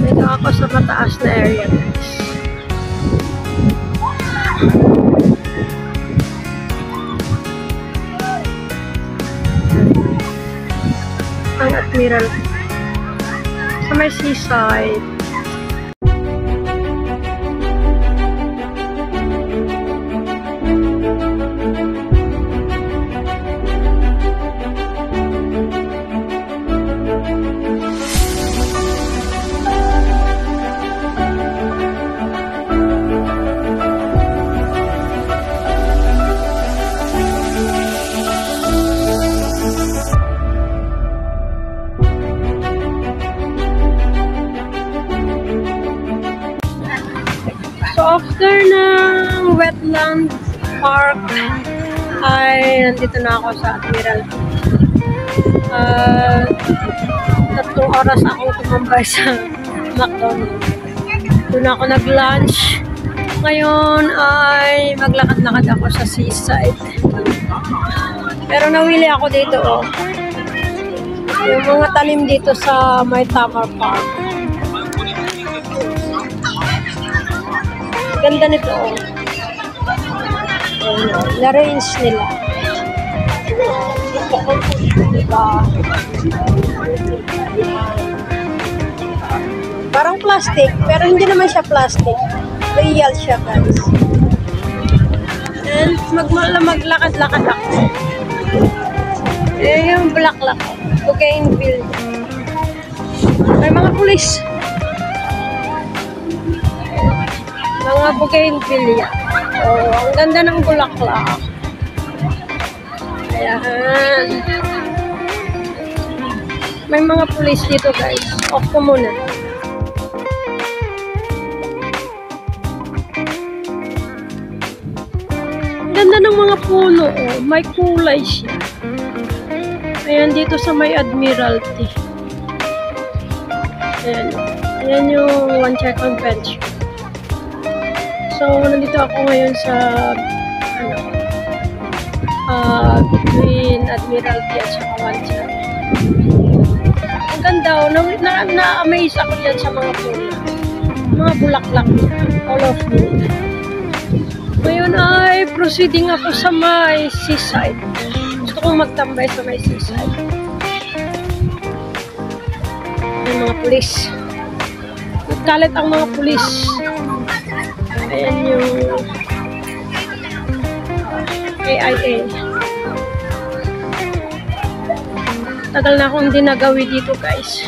Dito ako sa mataas na area, guys. Ang Admiral sa may seaside. After ng wetland park ay nandito na ako sa Admiralty. 3 oras akong tumambay sa McDonald's. Doon ako nag-lunch. Ngayon ay maglakad-lakad ako sa seaside. Pero nawili ako dito, oh. Yung mga tanim dito sa may Tamar Park. Ganda nito, oh. Na-range nila. Diba? Parang plastic, pero hindi naman siya plastic. Real siya, guys. And maglakad-lakad ako. Yung bulaklak. Bougainville. May mga pulis. Mga bougainvillea. Oh, ang ganda ng bulaklak. Ayan. May mga pulis dito, guys. Off ko muna. Ang ganda ng mga puno. Oh. May kulay siya. Ayan, dito sa may Admiralty. Ayan. Ayan yung One Check Convention. So, nandito ako ngayon sa between Admiralty at saka One Check. Ang ganda, oh. Na-amaze ako yan sa mga puno. Mga bulaklak. All of them. Ngayon ay proceeding ako sa may seaside. Gusto kong magtambay sa may seaside. May mga pulis. Nagkalit ang mga pulis. Ayan yung AIA. Tagal na akong hindi nagawi dito, guys.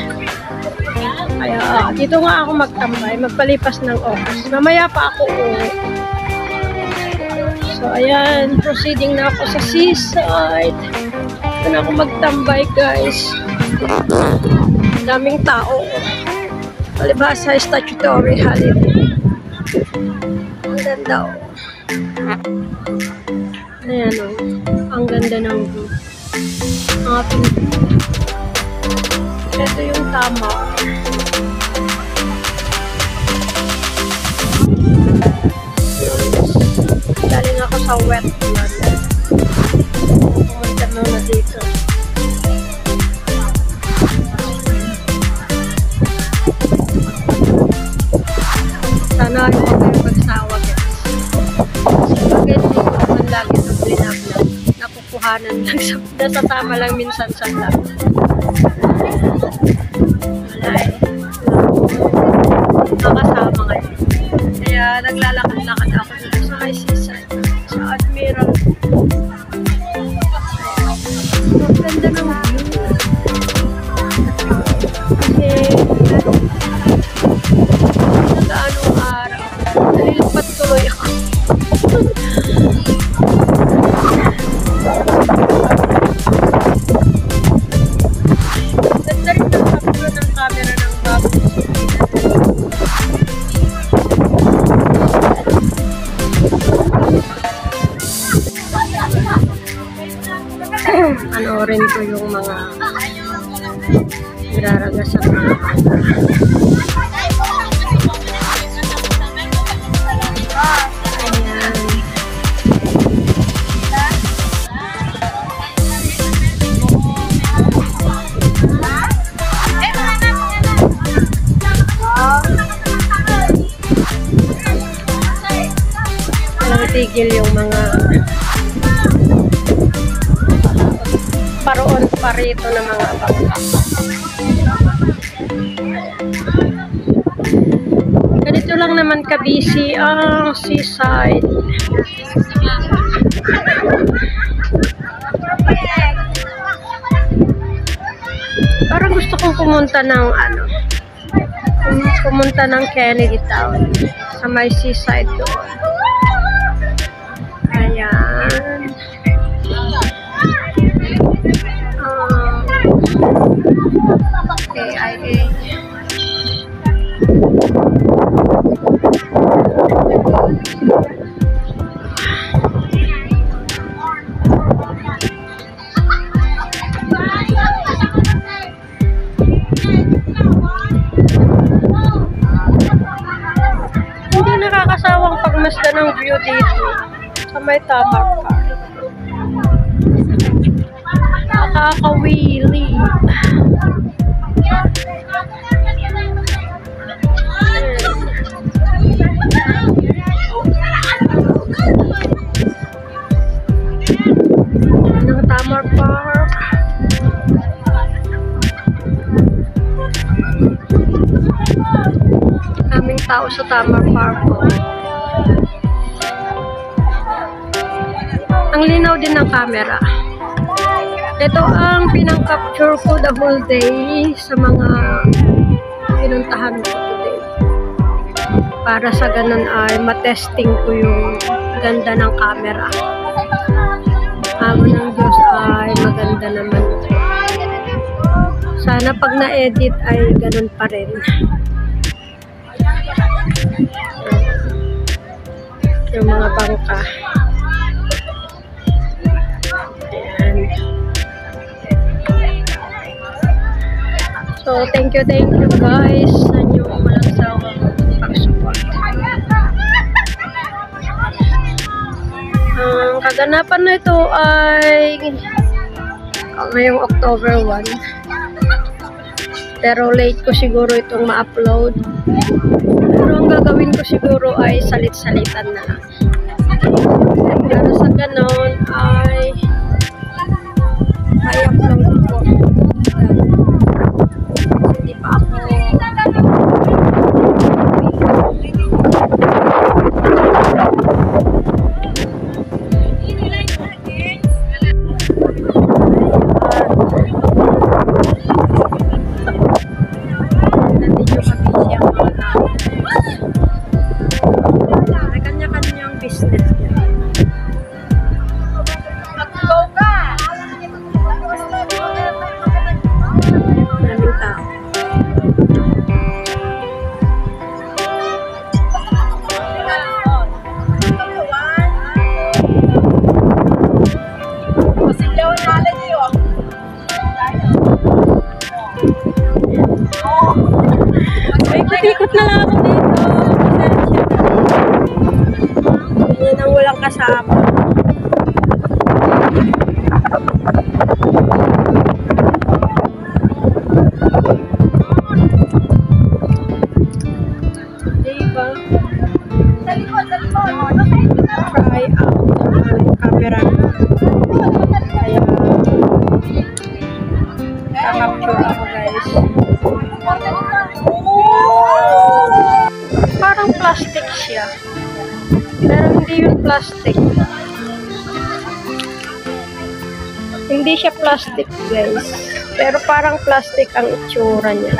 Kaya dito nga ako magtambay. Magpalipas ng oras. Mamaya pa ako uuwi. So, ayan. Proceeding na ako sa seaside. Dito na ako magtambay, guys. Daming tao. Palibhasa statutory holiday. Ang ganda, oh. Ayan, oh. Ang ganda ng view. Mga pinto. Ito yung tama. Galing ako sa wetland. Pumunta na dito. Sana ako kayo pagsawa, guys. Bakit hindi ko naman lagi ito binablag. Nakukuhanan lang. Nasasama lang minsan sa vlog. Malay. Makasama ngayon. Kaya naglalakad-lakad ako dito sa may seaside. Sa Admiral. Ang ganda ng view. Kasi nagaanong araw. Nalilipat tuloy ako. Ganda rin ng kaplo ng camera ng bago. Panoorin ko yung mga niraragasan ng tumigil yung mga paroon parito ng mga bangka. Ganito lang naman kabisi ang seaside. Parang gusto kong pumunta ng Kennedy Town sa may seaside doon. Ayan. AIA. Hindi nakakasawang pagmasdan ng view dito sa may Tamar Park. Nakakawili. Ng Tamar Park. Daming tao sa Tamar Park. Ang linaw din ng camera. Ito ang pinang-capture ko the whole day sa mga pinuntahan ko today. Para sa ganun ay matesting ko yung ganda ng camera. Amo ng Diyos ay maganda naman. Sana pag na-edit ay ganun pa rin. Yung mga bangka. Ayan. So, thank you guys sa inyong walang sawang pag-support. Ang kaganapan na ito ay ngayong October 1. Pero late ko siguro itong ma-upload. Pero ang gagawin ko siguro ay salit-salitan na lang. Pero sa ganon ay upload ko. Hindi pa ako ikot na lang ako dito. Yan ang walang kasama. Diba? Try out ang camera. Kaya kakapture ako guys. Parang plastic siya. Pero hindi yun plastic. Hindi siya plastic guys. Pero parang plastic ang itsura niya.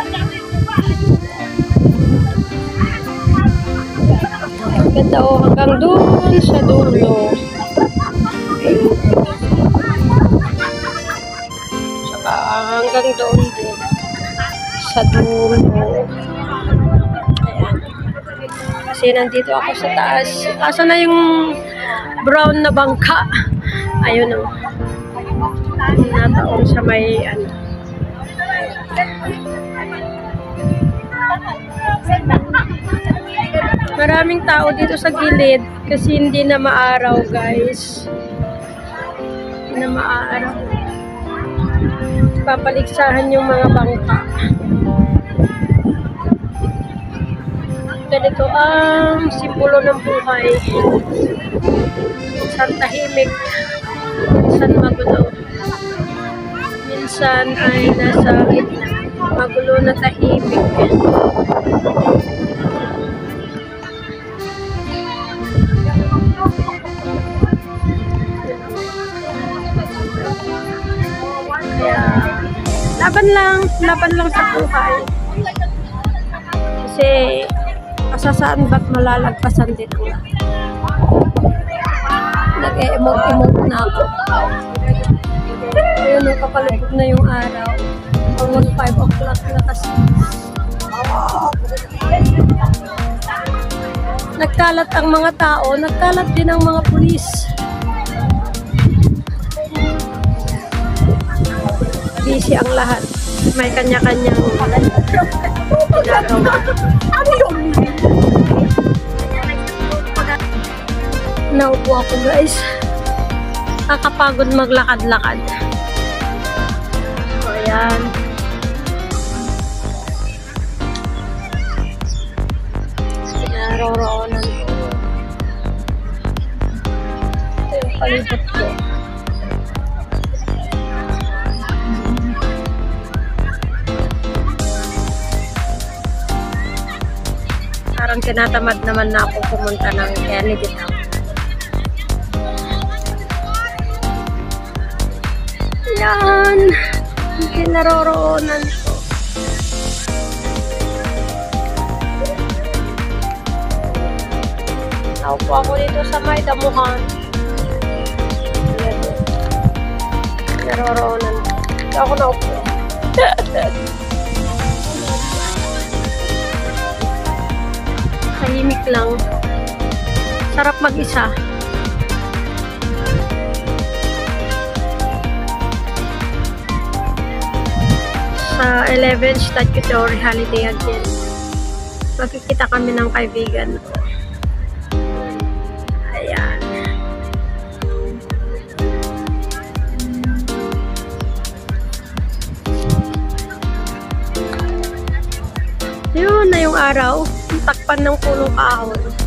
Ganda o hanggang doon sa dulo. Saka hanggang doon din sa dulo. Kasi nandito ako sa taas. Asa na yung brown na bangka? Ayun o. Nataon sa may ano. Maraming tao dito sa gilid kasi hindi na maaraw guys. Hindi na maaraw. Papaligsahan yung mga bangka. Ganito ang simbolo ng buhay. Minsan tahimik, minsan magulo. Minsan ay nasa gitna. Magulo na tahimik. Kaya, laban lang sa buhay. Kasi, kasasaan ba't malalagpasan din ang lahat. Nag-e-emote na ako. Ayun, nakapalipot na yung araw. Almost 5 o'clock na kasi. Nagkalat ang mga tao, nagkalat din ang mga pulis. Busy ang lahat. May kanya-kanyang ginagawa. Naupo ako, guys. Nakakapagod maglakad-lakad. So, ayan. Naroroonan ko. Ito yung palibot ko. Parang tinatamad naman na ako pumunta ng Kennedy Town. Yan. Yung naroroonan ko. Naupo ako dito sa may damuhan. Yan. Naroroonan ko. Dito ako naupo. Tahimik lang. Sarap mag-isa. Sa 11 statutory holiday again. Magkikita kami ng kaibigan ko. Ayan. Yun na yung araw. Takpan ng punong kahoy.